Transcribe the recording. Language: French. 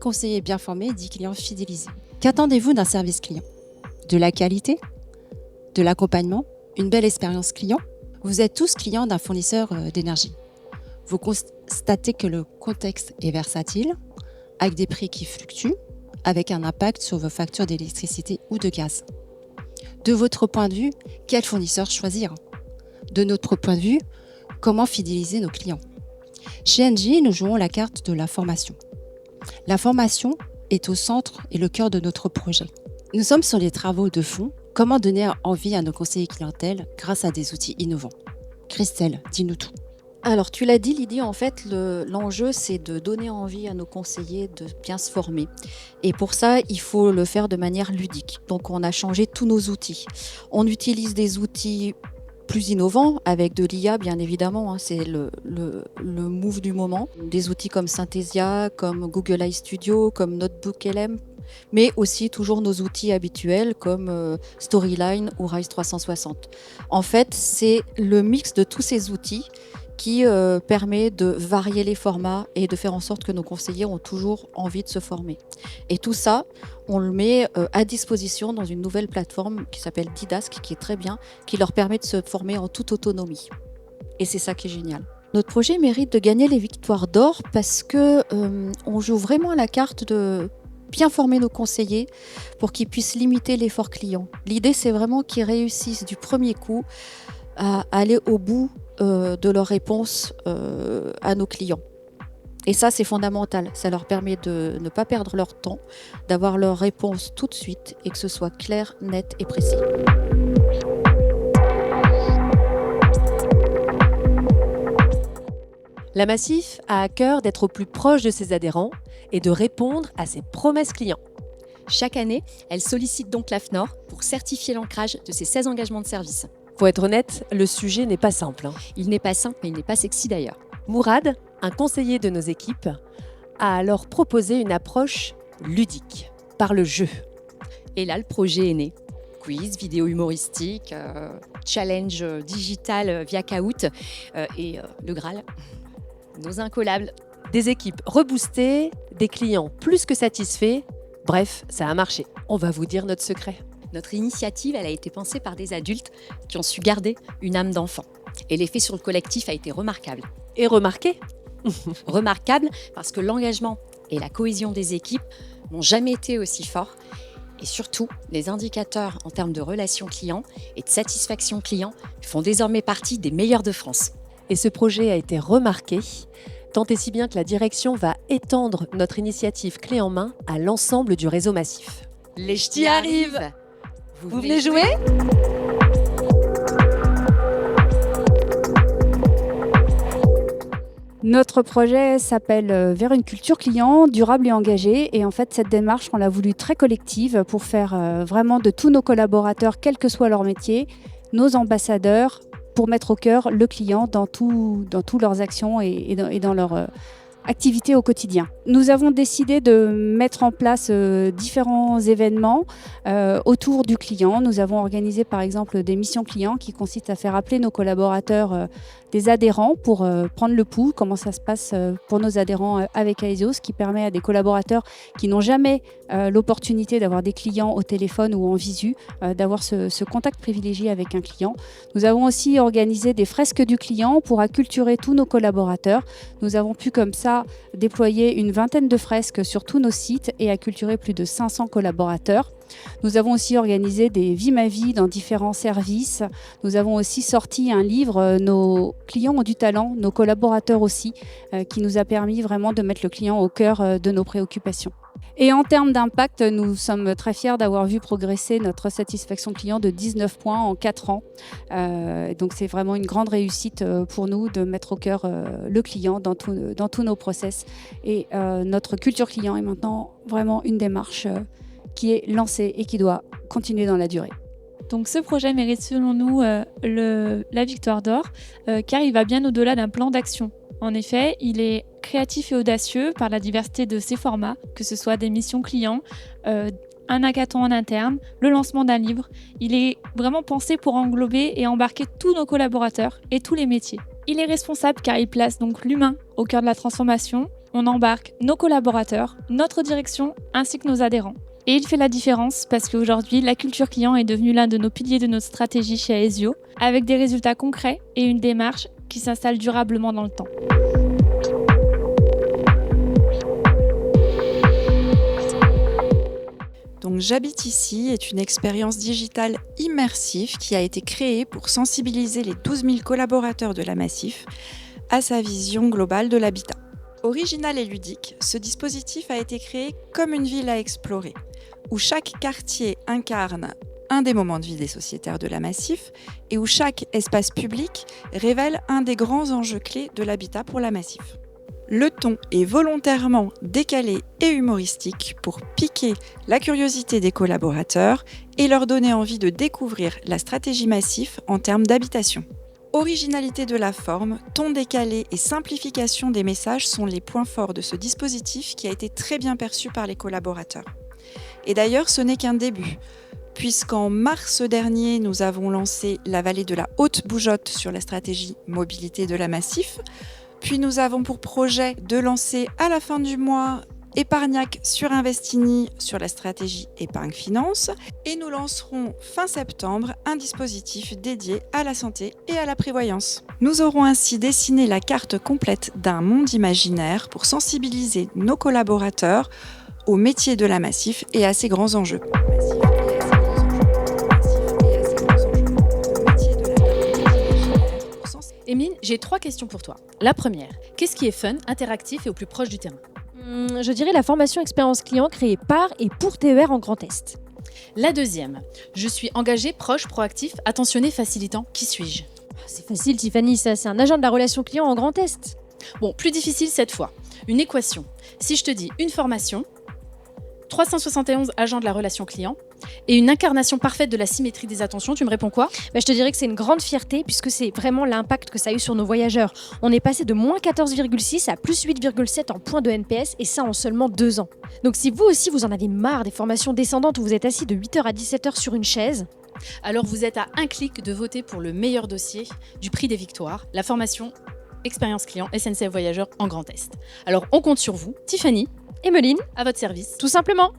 conseiller bien formé dit client fidélisé. Qu'attendez-vous d'un service client ? De la qualité ? De l'accompagnement ? Une belle expérience client ? Vous êtes tous clients d'un fournisseur d'énergie. Vous constatez que le contexte est versatile, avec des prix qui fluctuent, avec un impact sur vos factures d'électricité ou de gaz. De votre point de vue, quel fournisseur choisir ? De notre point de vue, comment fidéliser nos clients ? Chez Engie, nous jouons la carte de la formation. La formation est au centre et le cœur de notre projet. Nous sommes sur les travaux de fond. Comment donner envie à nos conseillers clientèle grâce à des outils innovants ? Christelle, dis-nous tout. Alors, tu l'as dit, Lydie, en fait, l'enjeu, c'est de donner envie à nos conseillers de bien se former. Et pour ça, il faut le faire de manière ludique. Donc, on a changé tous nos outils. On utilise des outils plus innovants, avec de l'IA, bien évidemment. C'est le move du moment. Des outils comme Synthesia, comme Google AI Studio, comme Notebook LM, mais aussi toujours nos outils habituels comme Storyline ou Rise 360. En fait, c'est le mix de tous ces outils qui permet de varier les formats et de faire en sorte que nos conseillers ont toujours envie de se former. Et tout ça, on le met à disposition dans une nouvelle plateforme qui s'appelle Didask, qui est très bien, qui leur permet de se former en toute autonomie. Et c'est ça qui est génial. Notre projet mérite de gagner les victoires d'or parce que on joue vraiment la carte de bien former nos conseillers pour qu'ils puissent limiter l'effort client. L'idée, c'est vraiment qu'ils réussissent du premier coup à aller au bout de leurs réponses à nos clients. Et ça, c'est fondamental. Ça leur permet de ne pas perdre leur temps, d'avoir leurs réponses tout de suite et que ce soit clair, net et précis. La Massif a à cœur d'être au plus proche de ses adhérents et de répondre à ses promesses clients. Chaque année, elle sollicite donc l'AFNOR pour certifier l'ancrage de ses 16 engagements de service. Faut être honnête, le sujet n'est pas simple. Il n'est pas simple, mais il n'est pas sexy d'ailleurs. Mourad, un conseiller de nos équipes, a alors proposé une approche ludique, par le jeu. Et là, le projet est né. Quiz, vidéo humoristique, challenge digital via Kahoot et le Graal, nos incollables. Des équipes reboostées, des clients plus que satisfaits. Bref, ça a marché. On va vous dire notre secret. Notre initiative, elle a été pensée par des adultes qui ont su garder une âme d'enfant. Et l'effet sur le collectif a été remarquable. Et remarqué ? Remarquable parce que l'engagement et la cohésion des équipes n'ont jamais été aussi forts. Et surtout, les indicateurs en termes de relations clients et de satisfaction client font désormais partie des meilleurs de France. Et ce projet a été remarqué, tant et si bien que la direction va étendre notre initiative clé en main à l'ensemble du réseau Massif. Les ch'tis arrivent ! Vous voulez jouer ? Notre projet s'appelle Vers une culture client durable et engagée. Et en fait, cette démarche, on l'a voulu très collective pour faire vraiment de tous nos collaborateurs, quel que soit leur métier, nos ambassadeurs, pour mettre au cœur le client dans toutes leurs actions et dans leur activités au quotidien. Nous avons décidé de mettre en place différents événements autour du client. Nous avons organisé par exemple des missions clients qui consistent à faire appeler nos collaborateurs des adhérents pour prendre le pouls, comment ça se passe pour nos adhérents avec Aesio, ce qui permet à des collaborateurs qui n'ont jamais l'opportunité d'avoir des clients au téléphone ou en visu, d'avoir ce contact privilégié avec un client. Nous avons aussi organisé des fresques du client pour acculturer tous nos collaborateurs. Nous avons pu comme ça déployer une vingtaine de fresques sur tous nos sites et acculturer plus de 500 collaborateurs. Nous avons aussi organisé des Vie ma vie dans différents services. Nous avons aussi sorti un livre, Nos clients ont du talent, nos collaborateurs aussi, qui nous a permis vraiment de mettre le client au cœur de nos préoccupations. Et en termes d'impact, nous sommes très fiers d'avoir vu progresser notre satisfaction client de 19 points en 4 ans. Donc c'est vraiment une grande réussite pour nous de mettre au cœur le client dans tous nos process. Et notre culture client est maintenant vraiment une démarche qui est lancée et qui doit continuer dans la durée. Donc ce projet mérite selon nous la victoire d'or car il va bien au-delà d'un plan d'action. En effet, il est créatif et audacieux par la diversité de ses formats, que ce soit des missions clients, un hackathon en interne, le lancement d'un livre. Il est vraiment pensé pour englober et embarquer tous nos collaborateurs et tous les métiers. Il est responsable car il place donc l'humain au cœur de la transformation. on embarque nos collaborateurs, notre direction ainsi que nos adhérents. Et il fait la différence parce qu'aujourd'hui, la culture client est devenue l'un de nos piliers de notre stratégie chez Aesio, avec des résultats concrets et une démarche qui s'installe durablement dans le temps. Donc J'habite ici est une expérience digitale immersive qui a été créée pour sensibiliser les 12 000 collaborateurs de la Massif à sa vision globale de l'habitat. Original et ludique, ce dispositif a été créé comme une ville à explorer, où chaque quartier incarne un des moments de vie des sociétaires de la Massif et où chaque espace public révèle un des grands enjeux clés de l'habitat pour la Massif. Le ton est volontairement décalé et humoristique pour piquer la curiosité des collaborateurs et leur donner envie de découvrir la stratégie Massif en termes d'habitation. Originalité de la forme, ton décalé et simplification des messages sont les points forts de ce dispositif qui a été très bien perçu par les collaborateurs. Et d'ailleurs, ce n'est qu'un début, puisqu'en mars dernier, nous avons lancé la vallée de la Haute-Bougeotte sur la stratégie mobilité de la Massif, puis nous avons pour projet de lancer à la fin du mois Épargnac sur Investigny sur la stratégie épargne-finance et nous lancerons fin septembre un dispositif dédié à la santé et à la prévoyance. Nous aurons ainsi dessiné la carte complète d'un monde imaginaire pour sensibiliser nos collaborateurs au métier de la Massif et à ses grands enjeux. Émeline, j'ai 3 questions pour toi. La première, qu'est-ce qui est fun, interactif et au plus proche du terrain ? Je dirais la formation expérience client créée par et pour TER en Grand Est. La deuxième, je suis engagé, proche, proactif, attentionné, facilitant. Qui suis-je ? C'est facile Tiffany, ça c'est un agent de la relation client en Grand Est. Bon, plus difficile cette fois. Une équation. Si je te dis une formation, 371 agents de la relation client et une incarnation parfaite de la symétrie des attentions, tu me réponds quoi ? Je te dirais que c'est une grande fierté puisque c'est vraiment l'impact que ça a eu sur nos voyageurs. On est passé de moins 14,6 à plus 8,7 en points de NPS et ça en seulement 2 ans. Donc si vous aussi vous en avez marre des formations descendantes où vous êtes assis de 8h à 17h sur une chaise, alors vous êtes à un clic de voter pour le meilleur dossier du prix des victoires, la formation expérience client SNCF Voyageurs en Grand Est. Alors on compte sur vous, Tiffany, Emeline, à votre service. tout simplement.